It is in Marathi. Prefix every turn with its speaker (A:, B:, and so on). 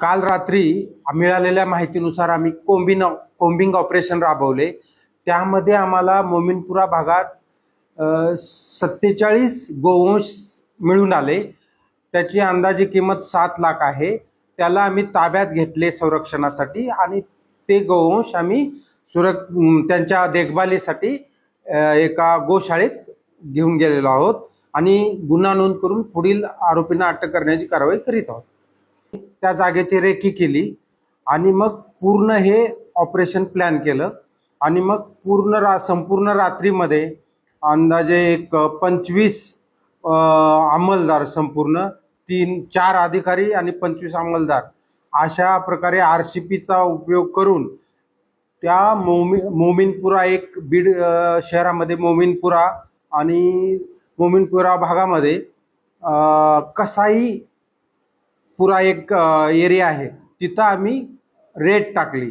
A: काल रात्री मिळालेल्या माहितीनुसार आम्ही कोम्बिंग ऑपरेशन राबवले। त्यामध्ये आम्हाला मोमीनपुरा भागात 47 गोवंश मिळून आले। त्याची अंदाजे किंमत 7 लाख आहे। त्याला आम्ही ताब्यात घेतले संरक्षणासाठी आणि ते गोवंश आम्ही त्यांच्या देखभालीसाठी एका गोशाळेत घेऊन गेलेलो आहोत आणि गुन्हा नोंद करून पुढील आरोपींना अटक करण्याची कारवाई करीत आहोत। त्या जागेची रेकी केली आणि मग पूर्ण हे ऑपरेशन प्लॅन केलं आणि मग संपूर्ण रात्रीमध्ये अंदाजे एक 25 अंमलदार, संपूर्ण 4 अधिकारी आणि 25 अंमलदार अशा प्रकारे RCPचा उपयोग करून त्या मोमीनपुरा, एक बीड शहरामध्ये मोमीनपुरा आणि मोमीनपुरा भागामध्ये कसाई पुरा एक एरिया आहे, तिथं आम्ही रेड टाकली।